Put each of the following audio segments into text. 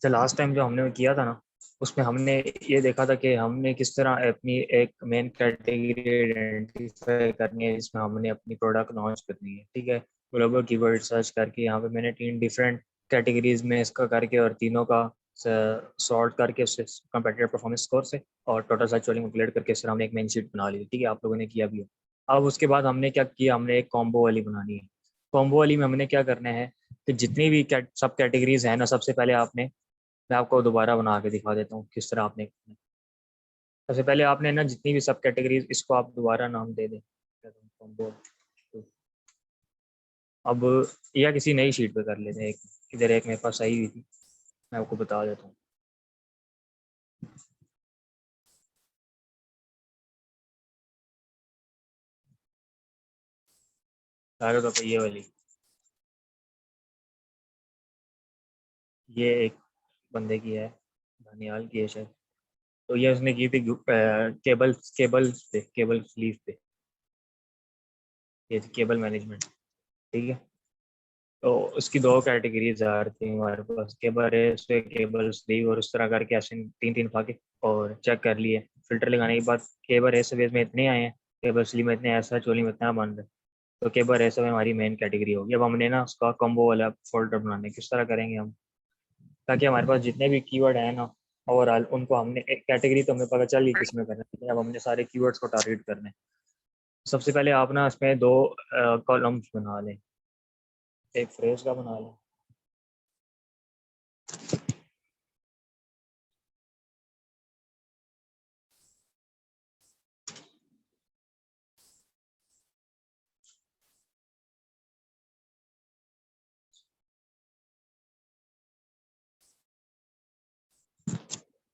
जो last time जो हमने किया था ना, उसमें हमने ये देखा था कि हमने किस तरह अपनी एक मेन कैटेगरी आइडेंटिफाई करनी है जिसमें हमने अपनी प्रोडक्ट लॉन्च करनी है। ठीक है, ग्लोबल कीवर्ड सर्च करके यहाँ पे मैंने 3 डिफरेंट कैटेगरीज में इसका करके और तीनों का सॉर्ट करके उससे कंपेटिटिव परफॉर्मेंस स्कोर से और टोटल सर्च वॉल्यूम कैलकुलेट करके फिर हमने एक मेन शीट बना ली। ठीक है, आप लोगों ने किया भी है। अब उसके बाद हमने क्या किया, हमने एक कॉम्बो वाली बनानी है। कॉम्बो वाली में हमने क्या करना है कि जितनी भी सब कैटेगरीज है ना, सबसे पहले आपने, मैं आपको दोबारा बना के दिखा देता हूँ किस तरह आपने। सबसे पहले आपने ना जितनी भी सब कैटेगरीज, इसको आप दोबारा नाम दे दें कॉम्बो। अब या किसी नई शीट पे कर लेते हैं। एक इधर एक मेरे पास आई हुई थी, मैं आपको बता देता हूँ। सारे तो ये वाली, ये एक बंदे की है, धनियाल की है शायद। तो ये उसने की थी केबल केबल पे, केबल स्लीव पे, ये केबल मैनेजमेंट। ठीक है, तो उसकी 2 कैटेगरीज आ रही थी हमारे पास, केबल रेस पे, केबल स्लीव, और उस तरह करके ऐसे 3-3 खा के और चेक कर लिए। फिल्टर लगाने के बाद केबल रेस बेस में इतने आए हैं, केबल स्लीव में इतने, ऐसा चोली में इतना बन रहा है। तो केबल रेस में हमारी मेन कैटेगरी होगी। अब हमने ना उसका कॉम्बो वाला फोल्डर बनाने, किस तरह करेंगे हम, ताकि हमारे पास जितने भी कीवर्ड है ना ओवरऑल, उनको हमने एक कैटेगरी तो हमें पता चल गई किस में करना है, लेकिन अब हमने सारे कीवर्ड्स को टारगेट करने हैं। सबसे पहले आप ना इसमें 2 कॉलम्स बना लें, एक फ्रेज का बना लें।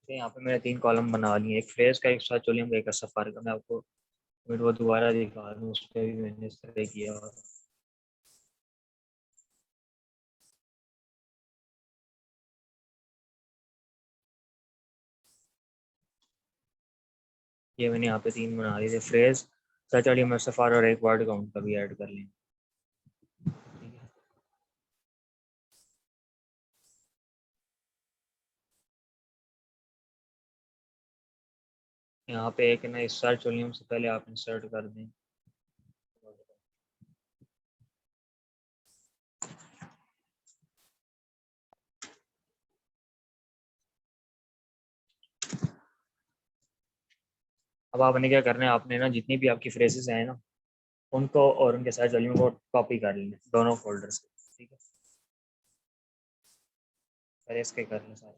तो यहाँ पे मैंने 3 कॉलम बना लिए, एक फ्रेज का, एक सर्च वॉल्यूम का, एक सफारी का। मैं आपको फिर वो दोबारा दिखा दूँ, उस पर भी मैंने इस तरह किया। और ये मैंने यहाँ पे 3 बना लिए थे, फ्रेज, सर्च वॉल्यूम, सफार, और एक वर्ड काउंट का भी ऐड कर लें। यहाँ पे एक ना इस सर्च वॉल्यूम से पहले आप इंसर्ट कर दें। अब आपने क्या करना है, आपने ना जितनी भी आपकी फ्रेजेस हैं ना, उनको और उनके सर्च वॉल्यूम को कॉपी कर लें दोनों फोल्डर से। ठीक है, पहले इसके कर लें सारे,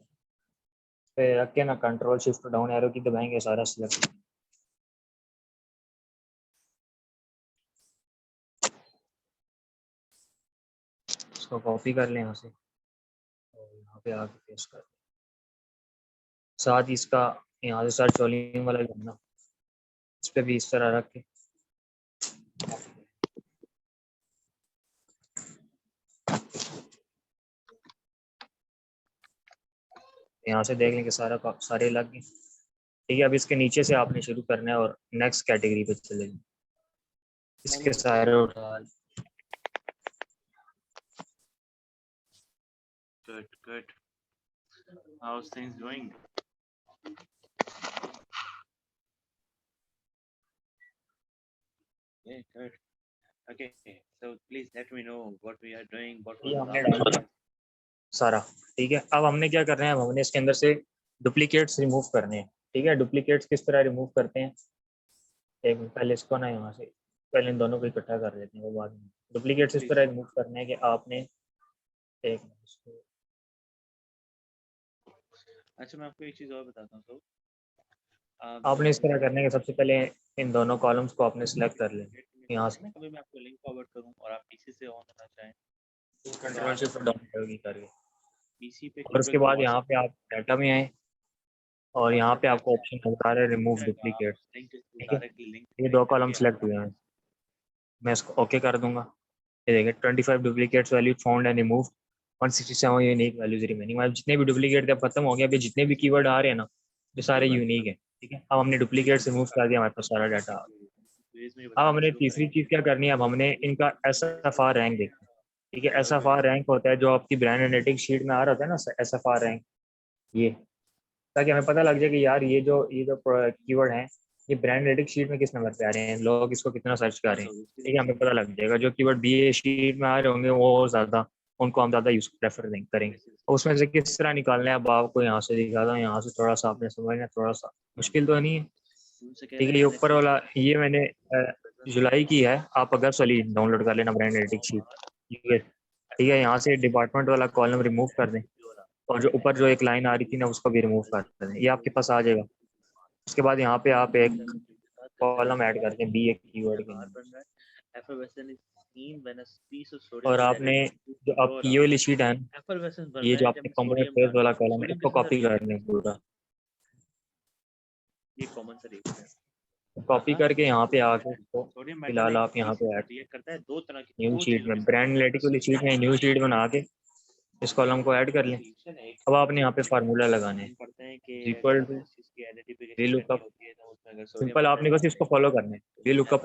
फिर रख के ना कंट्रोल शिफ्ट डाउन एरो की दबाएंगे, सारा सिलेक्ट, इसको कॉपी कर लें यहाँ से और यहाँ पे आके पेस्ट कर दें। साथ ही इसका यहाँ से सर्च वॉल्यूम वाला करना, इस पर भी इस तरह रख के यहाँ से देख लें कि सारे लग गए। ठीक है, अब इसके नीचे से आपने शुरू करना है और नेक्स्ट कैटेगरी पे चले जाए, इसके सारे उठा। Good, good. How's things going? Yeah, good. Okay, so please let me know what we are doing, what was ये the हमने last डाल दिया सारा। ठीक है, अब हमने क्या करना है, अब हमने इसके अंदर से डुप्लीकेट्स रिमूव करने हैं। ठीक है, डुप्लीकेट्स किस तरह रिमूव करते हैं, एक पहले इसको ना यहाँ से, पहले इन दोनों को इकट्ठा कर लेते हैं, वो बाद में। डुप्लीकेट्स इस तरह रिमूव करने हैं कि आपने एक, अच्छा मैं आपको एक चीज़ और बताता हूँ। तो आपने इस तरह करने के सबसे पहले इन दोनों कॉलम्स को आपने सिलेक्ट कर लें यहाँ से, अभी मैं आपको लिंक फॉरवर्ड करूँ और आप पीसी से ऑन करना चाहें, कंट्रोल शिफ्ट डाउन करके, पीसी पे और उसके केवल बाद पॉज यहाँ पे आप डाटा में आए और यहाँ पे आपको ऑप्शन नजर आ रहा है रिमूव डुप्लीकेट। लिंक ठीक है, डायरेक्टली लिंक ये 2 कॉलम सेलेक्ट हुए हैं, मैं इसको ओके कर दूंगा। ये देखिए 25 duplicates value found and remove, 167 unique values remaining. मतलब जितने भी डुप्लीकेट थे अब खत्म हो गया, अभी जितने भी कीवर्ड आ रहे हैं ना, ये सारे यूनिक है। ठीक है, अब हमने डुप्लीकेट रिमूव कर दिया, हमारे पास सारा डाटा आ गया। अब हमने तीसरी चीज क्या करनी है, अब हमने इनका SFR रैंक देखना है। ठीक है, SFR रैंक होता है जो आपकी ब्रांड एनालिटिक्स शीट में आ रहा था ना, SFR रैंक, ये, ताकि हमें पता लग जाए कि यार ये जो कीवर्ड हैं ये ब्रांड रेटिंग शीट में किस नंबर पे आ रहे हैं, लोग इसको कितना सर्च कर रहे हैं। ठीक है, हमें पता लग जाएगा जो कीवर्ड बी ए शीट में आ रहे होंगे वो ज़्यादा, उनको हम ज़्यादा यूज प्रेफर करेंगे। और उसमें से किस तरह निकालना है, अब आपको यहाँ से दिखाता हूँ, यहाँ से थोड़ा सा आपने समझना, थोड़ा सा मुश्किल तो नहीं है। उनसे कह ठीक रहे है, हैं ये यार ऊपर वाला ये मैंने जुलाई की है, आप अगस्त वाली डाउनलोड कर लेना ब्रांड रेटिंग शीट। ठीक है, यहाँ से डिपार्टमेंट वाला कॉलम रिमूव कर दें, और जो ऊपर जो एक लाइन आ रही थी ना उसको भी रिमूव कर दें, ये आपके पास आ जाएगा। उसके बाद यहाँ पे आप एक कॉलम ऐड करते हैं बी ए कीवर्ड के नाम, और आपने जो आपकी ये वाली शीट है ना, ये जो आपने कंपोनेंट फेज वाला कॉलम है इसको कॉपी करना है पूरा। ये कॉमन सा रिएक्शन है। कॉपी करके यहाँ पे आके इसको सोडियम मेटल फिलहाल आप यहाँ पे ऐड रिएक्ट करता है दो तरह की न्यू दो शीट चीजों में के साथ। ब्रांड रेटिंग वाली शीट में न्यू शीट बना के इस कॉलम को ऐड कर लें। अब आपने यहाँ पे फार्मूला लगाने हैं, पढ़ते हैं कि इक्वल टू इसकी वी आइडेंटिफिकेशन करनी लुकअप, होती है तो उसमें अगर सोडियम सिंपल आपने मेटल बस इसको फॉलो करना है, वी लुकअप।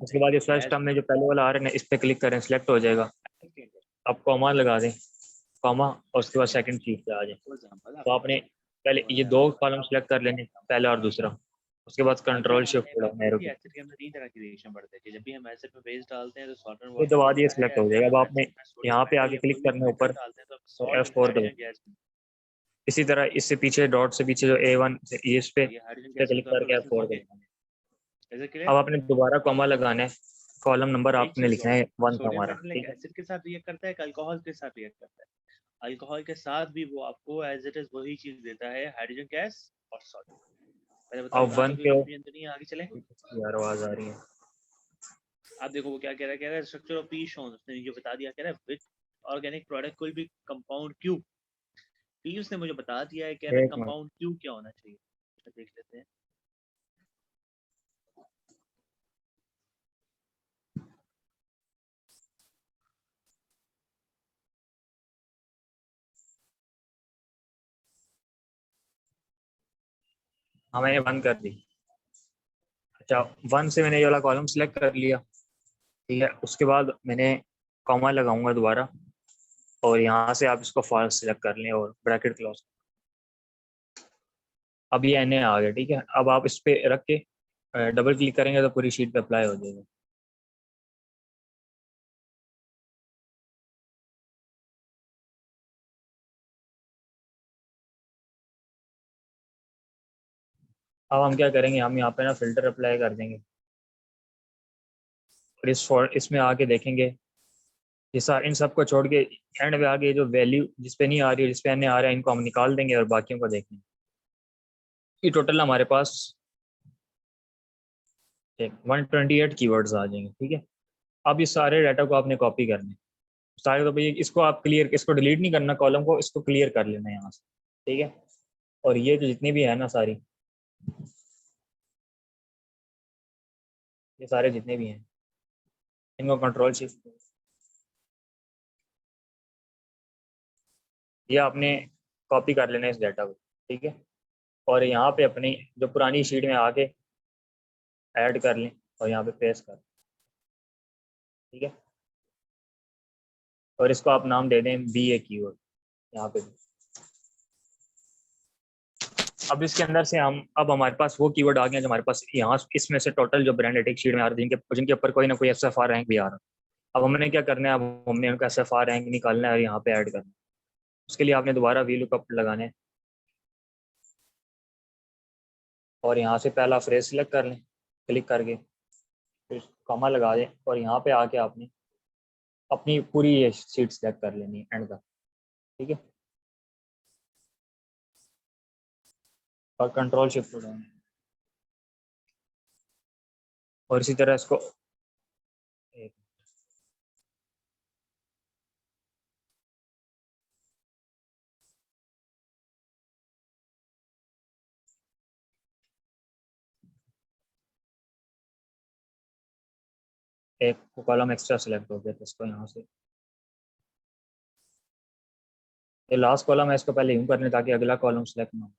उसके बाद ये फर्स्ट टर्म में जो पहले वाला आ रहा है ना इस पे क्लिक करें, सिलेक्ट हो जाएगा, आप कॉमा लगा दें, कॉमा, और उसके बाद सेकंड चीज पे आ जाए। तो आपने पहले ये दो कॉलम सेलेक्ट कर लेने, पहला और दूसरा, उसके बाद कंट्रोल शिफ्ट दबाना है, रुको, एसिड के अंदर तीन तरह की रिएक्शन बढ़ते हैं कि जब भी हम एसिड में बेस डालते हैं तो सॉल्ट एंड ये वाटर दबा दिए बनता सिलेक्ट है, हो अगर जाएगा। अब हम आपने एसिड में सोडियम यहाँ पे मेटल आके या क्लिक कोई भी करना है मेटल ऊपर, डालते हैं तो और सॉल्ट F4 दबाना। Hydrogen gas. इसी तरह इससे पीछे डॉट से पीछे जो A1 ये इस ये हाइड्रोजन पे गैस क्लिक को करके एफर्वेसेंस F4 बोलते दबाना है। हैं। इज अब क्लियर? आपने दोबारा कॉमा लगाना है, कॉलम नंबर एक आपने चीज लिखना और, है 1 सोडियम हमारा, मेटल एक ठीक है। एसिड के साथ रिएक्ट करता है, एक अल्कोहल के साथ रिएक्ट करता है। अल्कोहल के साथ भी वो आपको एज इट इज वही चीज देता है, हाइड्रोजन गैस और सॉल्ट। पहले बताओ अब यहाँ वन तक कोई पे, कंफ्यूजन तो नहीं है, आगे चले। यार आवाज आ रही है। आप देखो वो क्या कह रहा है स्ट्रक्चर ऑफ पी शोन, उसने नीचे बता दिया, कह रहा है विच ऑर्गेनिक प्रोडक्ट कोई भी कंपाउंड क्यू, पी उसने मुझे बता दिया है, कह रहा है एक मिनट, कंपाउंड क्यू क्या होना चाहिए, तो देख लेते हैं। हाँ मैंने वन कर दी। अच्छा, वन से मैंने ये वाला कॉलम सिलेक्ट कर लिया, ठीक है। उसके बाद मैंने कॉमा लगाऊंगा दोबारा, और यहाँ से आप इसको फॉल्स सिलेक्ट कर लें और ब्रैकेट क्लोज। अब ये एन ए आ गया, ठीक है। अब आप इस पे रख के डबल क्लिक करेंगे तो पूरी शीट पे अप्लाई हो जाएगा। अब हम क्या करेंगे, हम यहाँ पे ना फिल्टर अप्लाई कर देंगे, और इसमें आके देखेंगे, ये इन सबको छोड़ के एंड पे आगे जो वैल्यू जिस पे नहीं आ रही है, जिस पे एन ए आ रहा है, इनको हम निकाल देंगे और बाकियों को देखेंगे। ये टोटल हमारे पास 128 कीवर्ड्स आ जाएंगे, ठीक है। अब इस सारे डाटा को आपने कॉपी करने, सारे, तो भाई इसको आप क्लियर, इसको डिलीट नहीं करना कॉलम को, इसको क्लियर कर लेना है यहाँ से, ठीक है। और ये जो जितनी भी है ना सारी, ये सारे जितने भी हैं इनको कंट्रोल शिफ्ट, ये आपने कॉपी कर लेना है इस डाटा को, ठीक है। और यहाँ पे अपनी जो पुरानी शीट में आके ऐड कर लें और यहाँ पे पेस्ट कर, ठीक है। और इसको आप नाम दे दें बी ए कीवर्ड यहाँ पे। अब इसके अंदर से हम, अब हमारे पास वो कीवर्ड आ गए जो हमारे पास यहाँ इसमें से टोटल जो ब्रांड रेटिंग शीट में आ रहे हैं, जिनके जिनके ऊपर कोई ना कोई SFR रैंक भी आ रहा है। अब हमने क्या करना है, अब हमने उनका SFR रैंक निकालना है और यहाँ पे ऐड करना है। उसके लिए आपने दोबारा वी लुकअप लगाने हैं, और यहाँ से पहला फ्रेज सिलेक्ट कर लें, क्लिक करके फिर कॉमा लगा दें, और यहाँ पे आके आपने अपनी पूरी ये शीट सेलेक्ट कर लेनी है एंड तक, ठीक है। और कंट्रोल शिफ्ट डाउन, और इसी तरह इसको एक, एक कॉलम एक्स्ट्रा सेलेक्ट हो गया, तो इसको यहाँ से, ये लास्ट कॉलम है, इसको पहले यूं करने ताकि अगला कॉलम सेलेक्ट ना हो।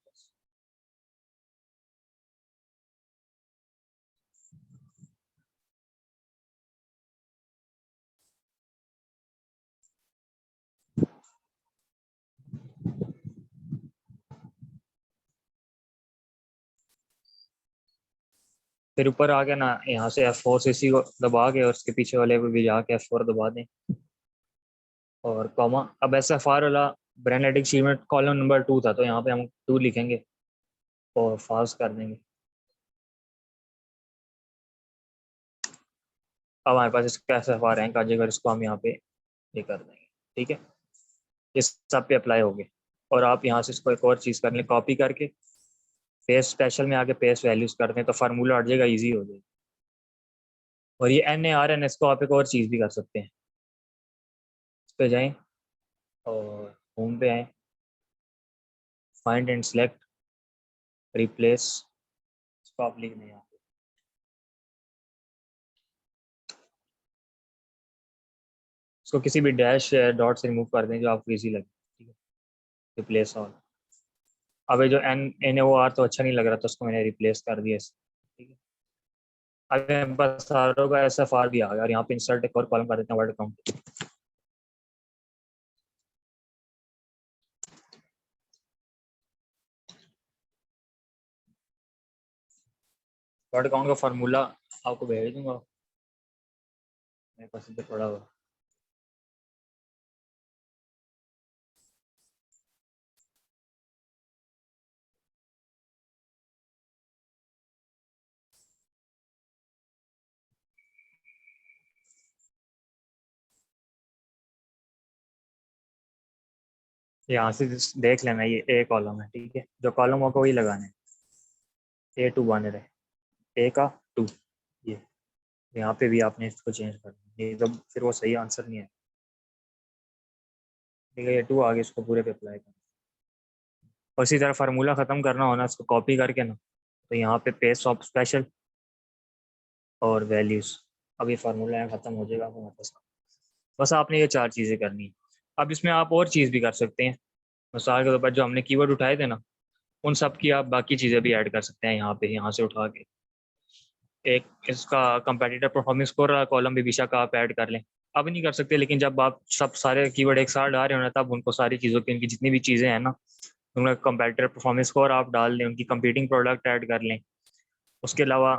फिर ऊपर आ गया ना, यहाँ से F4 से इसी को दबा के और उसके पीछे वाले को भी जाके F4 दबा दें और कॉमा। अब SFR वाला ब्रांड शीट में कॉलम नंबर 2 था, तो यहाँ पे हम 2 लिखेंगे और फास्ट कर देंगे। अब हमारे पास इसका SFR रैंक आ जाएगा, इसको हम यहाँ पे ये कर देंगे। ठीक है, इस सब पे अप्लाई हो गए। और आप यहाँ से इसको एक और चीज़ कर लें, कॉपी करके पेस्ट स्पेशल में आके पेस्ट वैल्यूज कर दें तो फार्मूला हट जाएगा, ईजी हो जाएगा। और ये NARNS को आप एक और चीज़ भी कर सकते हैं। इस पे जाएं और होम पे आए, फाइंड एंड सेलेक्ट रिप्लेस, इसको आप लिख दें यहाँ पे। इसको किसी भी डैश डॉट से रिमूव कर दें जो आपको ईजी लगे। ठीक है, रिप्लेस ऑल। अब ये जो NAOR तो अच्छा नहीं लग रहा था, उसको मैंने रिप्लेस कर दिया इससे। ठीक है, अब बस सारों का SFR भी आ गया और यहाँ पे इंसर्ट एक और कॉलम कर देते हैं, वर्ड काउंट। वर्ड काउंट का फार्मूला आपको भेज दूंगा, मेरे पास इधर पड़ा हुआ। यहाँ से देख लेना, ये A कॉलम है। ठीक है, जो कॉलम होगा वही लगाना है, A2 बन रहे, A का 2। ये यहाँ पे भी आपने इसको चेंज कर दिया, ये तो फिर वो सही आंसर नहीं है। ठीक है, ये 2 आगे इसको पूरे पे अप्लाई करना। और इसी तरह फार्मूला ख़त्म करना होना, इसको कॉपी करके ना, तो यहाँ पे पेस्ट ऑफ स्पेशल और वैल्यूज़। अब ये फार्मूला यहाँ ख़त्म हो जाएगा आपको वापस। बस आपने ये 4 चीज़ें करनी है। अब इसमें आप और चीज़ भी कर सकते हैं, मिसाल के तौर पर जो हमने कीवर्ड उठाए थे ना, उन सब की आप बाकी चीज़ें भी ऐड कर सकते हैं यहाँ पे, यहाँ से उठा के। एक इसका कंपेटिटर परफॉर्मेंस स्कोर कॉलम भी बेशक आप ऐड कर लें। अब नहीं कर सकते, लेकिन जब आप सब सारे कीवर्ड एक साथ डाल रहे हो ना, तब उनको सारी चीज़ों की, उनकी जितनी भी चीज़ें हैं ना, उनका कंपेटिटर परफॉर्मेंस स्कोर आप डाल दें, उनकी कंपीटिंग प्रोडक्ट ऐड कर लें। उसके अलावा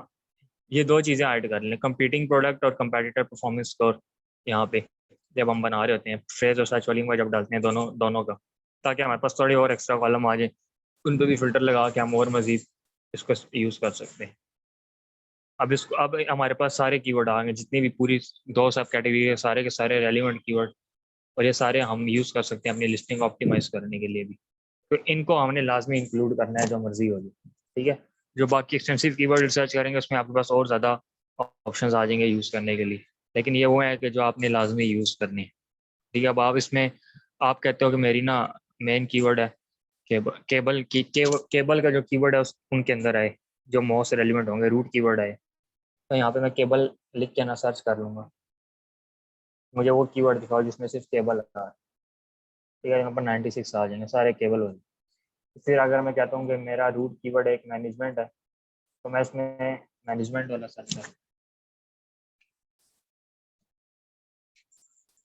ये 2 चीज़ें ऐड कर लें, कंपीटिंग प्रोडक्ट और कंपेटिटर परफॉर्मेंस स्कोर। यहाँ पे जब हम बना रहे होते हैं फ्रेज और सर्च वॉल्यूम का जब डालते हैं दोनों दोनों का, ताकि हमारे पास थोड़ी और एक्स्ट्रा कॉलम आ जाए, उन पर भी फिल्टर लगा के हम और मज़ीद इसको यूज़ कर सकते हैं। अब हमारे पास सारे कीवर्ड आ गए, जितनी भी पूरी 2 सब कैटेगरी है, सारे के सारे रेलिवेंट कीवर्ड, और ये सारे हम यूज़ कर सकते हैं अपनी लिस्टिंग ऑप्टिमाइज करने के लिए भी। तो इनको हमने लाजमी इंक्लूड करना है, जो मर्जी होगी। ठीक है, जो बाकी एक्सटेंसिव कीवर्ड रिसर्च करेंगे उसमें आपके पास और ज़्यादा ऑप्शंस आ जाएंगे यूज़ करने के लिए, लेकिन ये वो है कि जो आपने लाजमी यूज़ करनी है। ठीक है, अब आप इसमें आप कहते हो कि मेरी ना मेन कीवर्ड है केबल का जो कीवर्ड है उस उनके अंदर आए, जो मोस्ट रेलिवेंट होंगे, रूट कीवर्ड आए। तो यहाँ पे मैं केबल लिख के ना सर्च कर लूँगा, मुझे वो कीवर्ड दिखाओ जिसमें सिर्फ केबल आ रहा है। ठीक है, यहाँ पर 96 आ जाएंगे सारे केबल वाले। फिर अगर मैं कहता हूँ कि मेरा रूट कीवर्ड एक मैनेजमेंट है, तो मैं इसमें मैनेजमेंट वाला सर्च कर,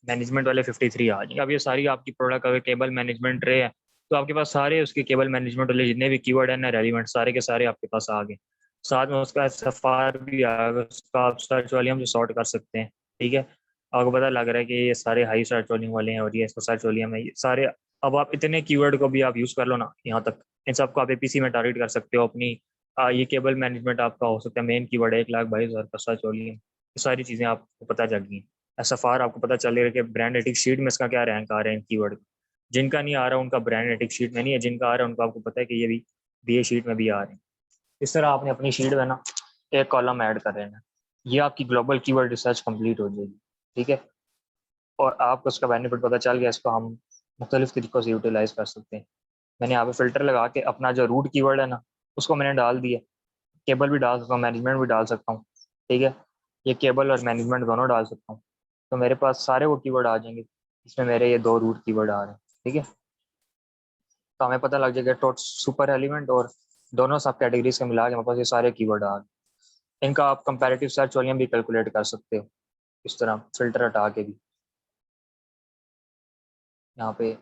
मैनेजमेंट वाले 53 आ जाएंगे। अब ये सारी आपकी प्रोडक्ट अगर केबल मैनेजमेंट रहे है, तो आपके पास सारे उसके केबल मैनेजमेंट वाले जितने भी कीवर्ड है ना रेलिवेंट, सारे के सारे आपके पास आ गए। साथ में उसका SFR भी आ गया, उसका आप सर्च वॉल्यूम से सॉर्ट कर सकते हैं। ठीक है, आपको पता लग रहा है कि ये सारे हाई सर्च वॉल्यूम वाले हैं और ये इसका सर्च वॉल्यूम है, ये सारे। अब आप इतने कीवर्ड को भी आप यूज़ कर लो ना यहाँ तक, इन सबको आप APC में टारगेट कर सकते हो अपनी। ये केबल मैनेजमेंट आपका हो सकता है मेन कीवर्ड है, 1,22,000 का सर्च वॉल्यूम, ये सारी चीज़ें आपको पता चल गई। SFR आपको पता चलेगा कि ब्रांड एथिक्स शीट में इसका क्या रैंक आ रहा है इन कीवर्ड। जिनका नहीं आ रहा उनका ब्रांड एथिक्स शीट में नहीं है, जिनका आ रहा है उनको आपको पता है कि ये भी BA शीट में भी आ रहे हैं। इस तरह आपने अपनी शीट में ना एक कॉलम ऐड कर लेना, ये आपकी ग्लोबल कीवर्ड रिसर्च कंप्लीट हो जाएगी। ठीक है, और आपको उसका बेनिफिट पता चल गया, इसको हम मुख्तलिफ तरीक़ों से यूटिलाइज कर सकते हैं। मैंने यहाँ पे फ़िल्टर लगा के अपना जो रूट कीवर्ड है ना, उसको मैंने डाल दिया। केबल भी डाल सकता हूँ, मैनेजमेंट भी डाल सकता हूँ। ठीक है, ये केबल और मैनेजमेंट दोनों डाल सकता हूँ, तो मेरे पास सारे वो कीवर्ड आ जाएंगे। इसमें मेरे ये 2 रूट कीवर्ड आ रहे हैं। ठीक है, तो हमें पता लग जाएगा टोट सुपर एलिमेंट और दोनों सब कैटेगरीज के मिला के हमारे पास ये सारे कीवर्ड आ गए। इनका आप कंपैरेटिव सर्च वॉल्यूम भी कैलकुलेट कर सकते हो, इस तरह फिल्टर हटा के भी यहाँ पे,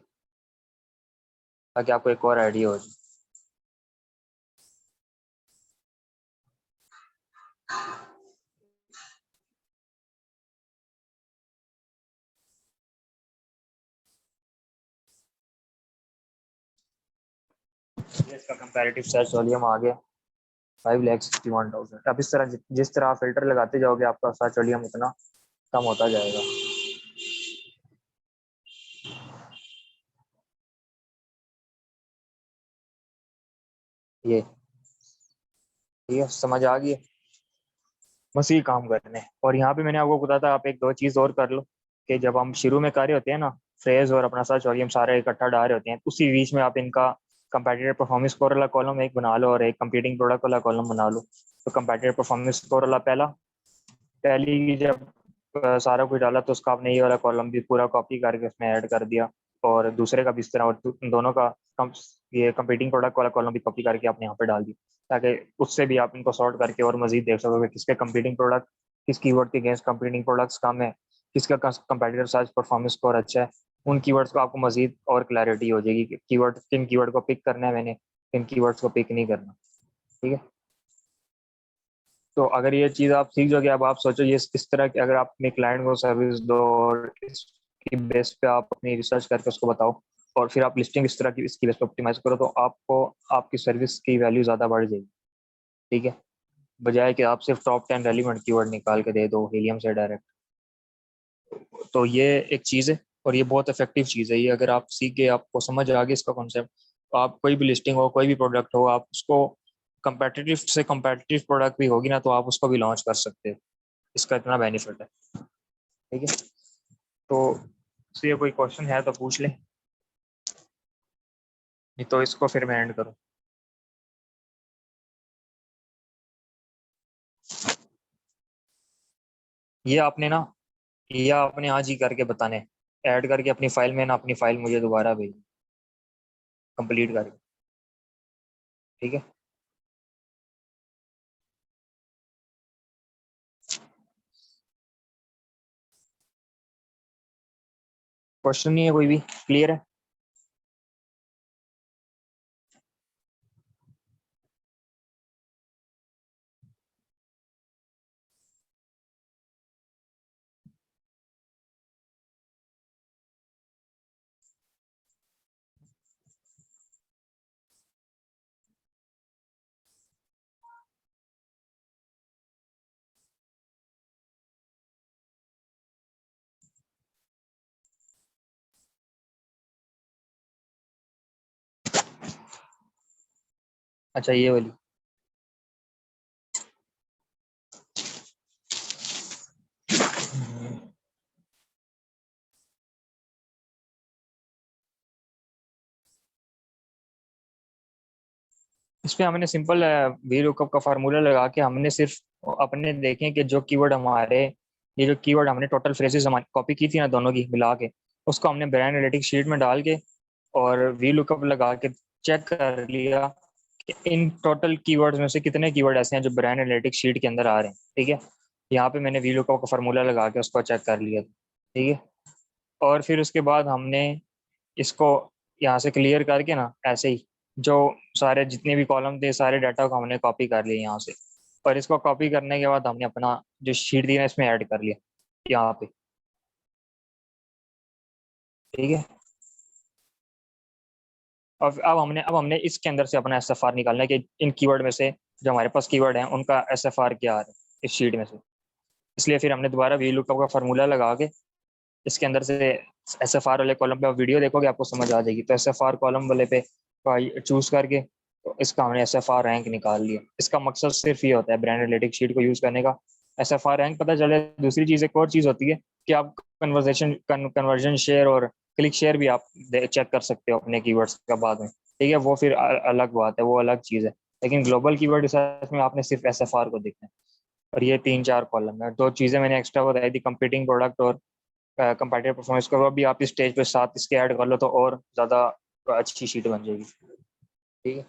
ताकि आपको एक और आइडिया हो जाए। ये इसका कंपैरेटिव सर्च वॉल्यूम आ गया 5,61,000। अब इस तरह जिस तरह आप फिल्टर लगाते जाओगे आपका सर्च वॉल्यूम उतना कम होता जाएगा। ये ठीक है, समझ आ गई है? बस ये काम करने हैं। और यहाँ पे मैंने आपको बताया था आप एक दो चीज़ और कर लो कि जब हम शुरू में कर रहे होते हैं ना, फ्रेज और अपना सर्च वॉल्यूम सारे इकट्ठा डाल रहे होते हैं, उसी बीच में आप इनका कंपेटिटिव परफॉर्मेंस स्कोर वाला कॉलम एक बना लो और एक कंपीटिंग प्रोडक्ट वाला कॉलम बना लो। तो कंपेटिटिव परफॉर्मेंस स्कोर वाला पहला, पहली जब सारा कुछ डाला तो उसका आपने ये वाला कॉलम भी पूरा कॉपी करके उसमें ऐड कर दिया, और दूसरे का भी इस तरह, और दोनों का ये कंपीटिंग प्रोडक्ट वाला कॉलम भी कॉपी करके आपने यहाँ पे डाल दी, ताकि उससे भी आप इनको सॉर्ट करके और मजीद देख सकोगे किसके कंपीटिंग प्रोडक्ट, किस कीवर्ड के अगेंस्ट कंपीटिंग प्रोडक्ट्स कम है, किसका कंपेटिटर सर्च परफॉर्मेंस स्कोर अच्छा है। उन कीवर्ड्स को आपको मजीद और क्लैरिटी हो जाएगी कि कीवर्ड किन कीवर्ड को पिक करना है मैंने, किन कीवर्ड्स को पिक नहीं करना। ठीक है, तो अगर ये चीज़ आप सीख जाओगे, अब आप सोचो ये इस तरह की अगर आप अपने क्लाइंट को सर्विस दो और इसकी बेस पे आप अपनी रिसर्च करके उसको बताओ, और फिर आप लिस्टिंग इस तरह की इसकी बेस पे ऑप्टिमाइज करो, तो आपको आपकी सर्विस की वैल्यू ज़्यादा बढ़ जाएगी। ठीक है, बजाय कि आप सिर्फ टॉप 10 रेलिवेंट कीवर्ड निकाल के दे दो हीलियम से डायरेक्ट। तो ये एक चीज़ है, और ये बहुत इफेक्टिव चीज़ है। ये अगर आप सीख के आपको समझ आ गया इसका कॉन्सेप्ट, तो आप कोई भी लिस्टिंग हो, कोई भी प्रोडक्ट हो, आप उसको कंपेटिटिव से कंपेटिटिव प्रोडक्ट भी होगी ना, तो आप उसको भी लॉन्च कर सकते हो। इसका इतना बेनिफिट है। ठीक है, तो ये कोई क्वेश्चन है तो पूछ ले, नहीं तो इसको फिर मैं एंड करूँ। ये आपने ना, ये आपने आज ही करके बताने, ऐड करके अपनी फाइल में ना, अपनी फाइल मुझे दोबारा भेज, कंप्लीट करके। ठीक है, क्वेश्चन नहीं है कोई भी, क्लियर है? अच्छा, ये वाली। इस पे हमने सिंपल वी लुकअप का फार्मूला लगा के हमने सिर्फ अपने देखें कि जो कीवर्ड हमारे, ये जो कीवर्ड हमने टोटल फ्रेजेस हमारी कॉपी की थी ना दोनों की मिला के, उसको हमने ब्रांड एनालिटिक्स शीट में डाल के और वी लुकअप लगा के चेक कर लिया कि इन टोटल कीवर्ड्स में से कितने कीवर्ड ऐसे हैं जो ब्रांड एनालिटिक्स शीट के अंदर आ रहे हैं। ठीक है, यहाँ पे मैंने वी लुकअप का फार्मूला लगा के उसको चेक कर लिया। ठीक है, और फिर उसके बाद हमने इसको यहाँ से क्लियर करके ना, ऐसे ही जो सारे जितने भी कॉलम थे सारे डाटा को हमने कॉपी कर लिया यहाँ से, और इसको कॉपी करने के बाद हमने अपना जो शीट थी ना इसमें ऐड कर लिया यहाँ पे। ठीक है, और अब हमने इसके अंदर से अपना एसएफआर निकालना है कि इन कीवर्ड में से जो हमारे पास कीवर्ड हैं उनका एसएफआर क्या आ रहा है इस शीट में से। इसलिए फिर हमने दोबारा वी लुकअप का फार्मूला लगा के इसके अंदर से एसएफआर वाले कॉलम पे आप वीडियो देखोगे आपको समझ आ जाएगी, तो एसएफआर कॉलम वाले पे चूज करके तो इसका हमने एसएफआर रैंक निकाल लिया। इसका मकसद सिर्फ ये होता है ब्रांड एनालिटिक्स शीट को यूज करने का, एसएफआर रैंक पता चले। दूसरी चीज एक और चीज होती है कि आप कन्वर्जन शेयर और क्लिक शेयर भी आप चेक कर सकते हो अपने कीवर्ड्स का बाद में। ठीक है, वो फिर अलग बात है, वो अलग चीज है। लेकिन ग्लोबल कीवर्ड रिसर्च में आपने सिर्फ एसएफआर को देखना है। और ये तीन चार कॉलम है, दो चीजें मैंने एक्स्ट्रा बताई थी, कंपीटिंग प्रोडक्ट और कंपेटिटिव परफॉर्मेंस को, अभी आप इस स्टेज पे साथ इसके ऐड कर लो तो और ज़्यादा अच्छी शीट बन जाएगी। ठीक है,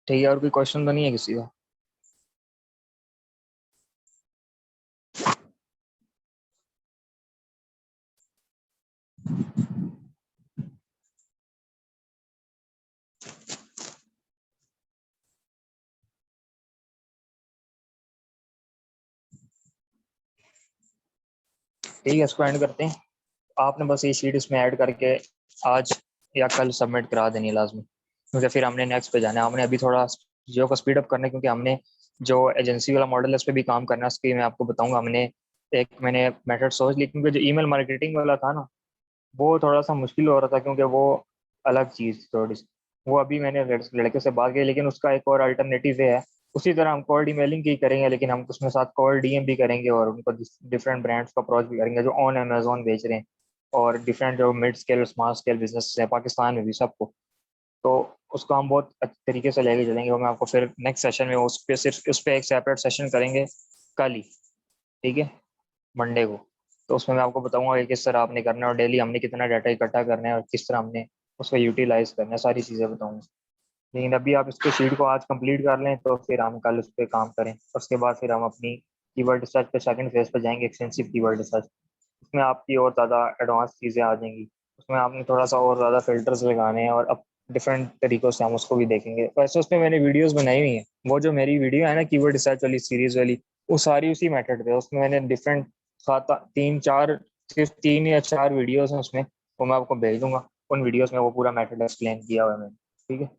ठीक है, और कोई क्वेश्चन तो नहीं है किसी का? ठीक है, इसको एंड करते हैं। आपने बस ये शीट इसमें ऐड करके आज या कल सबमिट करा देनी है लाजमी, क्योंकि फिर हमने नेक्स्ट पे जाना है। हमने अभी थोड़ा जियो को स्पीड अप करना है, क्योंकि हमने जो एजेंसी वाला मॉडल है उस पर भी काम करना है। उसकी मैं आपको बताऊंगा। मैंने मेथड सोच ली, क्योंकि जो ईमेल मार्केटिंग वाला था ना, वो थोड़ा सा मुश्किल हो रहा था, क्योंकि वो अलग चीज़ थोड़ी सी। वो अभी मैंने लड़के से बात की, लेकिन उसका एक और अल्टरनेटिव है। उसी तरह हम कोल्ड ईमेलिंग की करेंगे, लेकिन हम उसमें साथ कोल्ड डीएम भी करेंगे, और उनको डिफरेंट ब्रांड्स को अप्रोच भी करेंगे जो ऑन अमेजोन बेच रहे हैं, और डिफरेंट जो mid scale small scale business है पाकिस्तान में भी, सबको। तो उसको हम बहुत अच्छे तरीके से लेके चलेंगे। वो मैं आपको फिर नेक्स्ट सेशन में उस पर सिर्फ उस पर एक सेपरेट सेशन करेंगे कल ही, ठीक है, मंडे को। तो उसमें मैं आपको बताऊंगा कि किस तरह आपने करना है, और डेली हमने कितना डाटा इकट्ठा करना है, और किस तरह हमने उसको यूटिलाइज करना है, सारी चीज़ें बताऊंगा। लेकिन अभी आप इसको शीट को आज कंप्लीट कर लें, तो फिर हम कल उस पर काम करें। उसके बाद फिर हम अपनी कीवर्ड रिसर्च पे सेकंड फेज पे जाएंगे, एक्सटेंसिव कीवर्ड रिसर्च। उसमें आपकी और ज़्यादा एडवांस चीज़ें आ जाएंगी। उसमें आपने थोड़ा सा और ज़्यादा फिल्टर्स लगाने हैं, और अब डिफरेंट तरीक़ों से हम उसको भी देखेंगे। वैसे उसमें मैंने वीडियोस बनाई हुई हैं। वो जो मेरी वीडियो है ना कीवर्ड रिसर्च वाली सीरीज़ वाली, वो सारी उसी मेथड पे है। उसमें मैंने डिफरेंट खाता तीन चार सिर्फ 3 या 4 वीडियोस हैं उसमें। वो मैं आपको भेज दूंगा। उन वीडियोस में वो पूरा मेथड एक्सप्लेन किया हुआ है मैंने, ठीक है।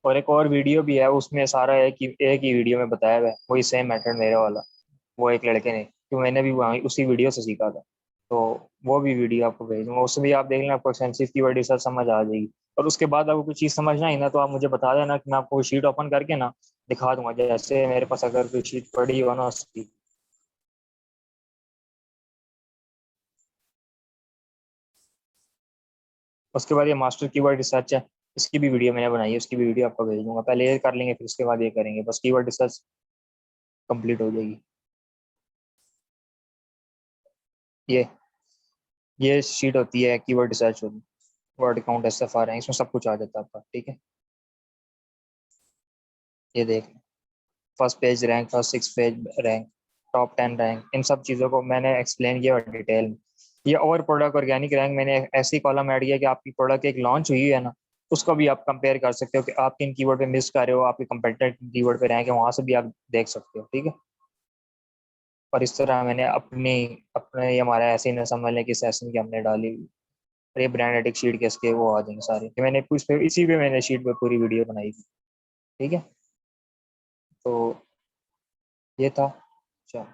और एक और वीडियो भी है, उसमें सारा एक ही वीडियो में बताया हुआ है, वही सेम मेथड मेरे वाला। वो एक लड़के ने, तो मैंने भी वहाँ उसी वीडियो से सीखा था। तो वो भी वीडियो आपको भेज दूंगा, उसमें भी आप देख लेना, आपको एक्सटेंसिव कीवर्ड रिसर्च समझ आ जाएगी। और उसके बाद आपको कोई चीज़ समझ ना आई ना, तो आप मुझे बता देना कि मैं आपको शीट ओपन करके ना दिखा दूंगा। जैसे मेरे पास अगर कोई शीट पड़ी हो ना उसकी। उसके बाद ये मास्टर कीवर्ड रिसर्च है, इसकी भी वीडियो मैंने बनाई है, उसकी भी वीडियो आपको भेज दूंगा। पहले ये कर लेंगे, फिर उसके बाद ये करेंगे, बस कीवर्ड रिसर्च कंप्लीट हो जाएगी। ये ये शीट होती है कीवर्ड रिसर्च वाली। वर्ड काउंट एसएफआर है, इसमें सब कुछ आ जाता है आपका, ठीक है। ये देख, first page rank, first 6 page rank, top 10 rank, इन सब चीज़ों को मैंने एक्सप्लेन किया और डिटेल में। ये और प्रोडक्ट ऑर्गेनिक रैंक मैंने ऐसी कॉलम ऐड किया कि आपकी प्रोडक्ट एक लॉन्च हुई है ना, उसको भी आप कंपेयर कर सकते हो कि आप किन कीवर्ड पे मिस कर रहे हो, आपके कंपेटिटर कीवर्ड पे रैंक है, वहां से भी आप देख सकते हो, ठीक है। और इस तरह मैंने अपने ये हमारा ऐसे ही न समझ लें कि सेशन की हमने डाली। और ये ब्रांड एडिक शीट के इसके वो आ जाएंगे सारे, कि मैंने कुछ पे इसी पे मैंने शीट पे पूरी वीडियो बनाई थी, ठीक है। तो ये था। अच्छा,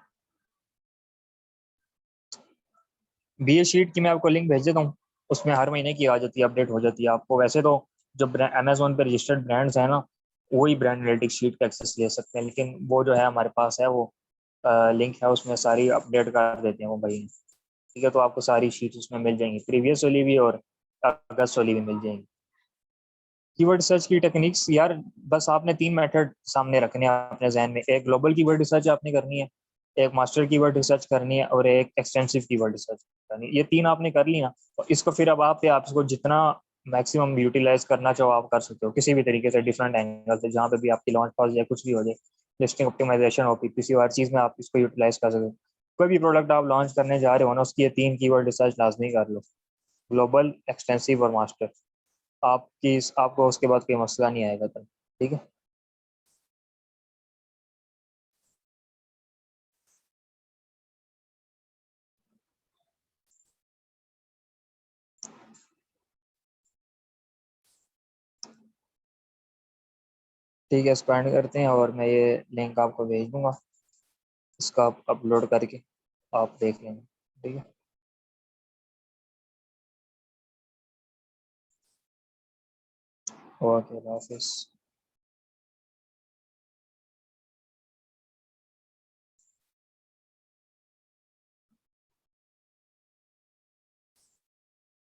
बीए शीट की मैं आपको लिंक भेज देता हूँ। उसमें हर महीने की आ जाती है, अपडेट हो जाती है आपको। वैसे तो जो अमेजोन पे रजिस्टर्ड ब्रांड्स हैं ना, वही ब्रांड एनालिटिक्स शीट का एक्सेस ले सकते हैं, लेकिन वो जो है हमारे पास है, वो लिंक है, उसमें सारी अपडेट कर देते हैं वो भाई, ठीक है। तो आपको सारी शीट उसमें मिल जाएंगी, प्रीवियस वाली भी और अगस्त वाली भी मिल जाएंगी। कीवर्ड सर्च की टेक्निक्स यार, बस आपने 3 मेथड सामने रखने हैं अपने जहन में। एक ग्लोबल कीवर्ड रिसर्च आपने करनी है, एक मास्टर कीवर्ड रिसर्च करनी है, और एक एक्सटेंसिव कीवर्ड रिसर्च करनी है। ये 3 आपने कर ली ना, तो इसको फिर अब आप पे, आप इसको जितना मैक्सिमम यूटिलाइज करना चाहो आप कर सकते हो, किसी भी तरीके से, डिफरेंट एंगल से, जहाँ पे भी आपकी लॉन्च पॉज या कुछ भी हो जाए, लिस्टिंग ऑप्टिमाइजेशन हो, किसी और चीज़ में आप इसको यूटिलाइज कर सकते हो। कोई भी प्रोडक्ट आप लॉन्च करने जा रहे हो ना, उसकी ये 3 कीवर्ड रिसर्च लाजमी कर लो, ग्लोबल, एक्सटेंसिव और मास्टर। आपको उसके बाद कोई मसला नहीं आएगा तब, ठीक है। ठीक है, इसको एंड करते हैं, और मैं ये लिंक आपको भेज दूंगा। इसका आप अपलोड करके आप देख लेंगे, ठीक है। ओके, हाफिज़।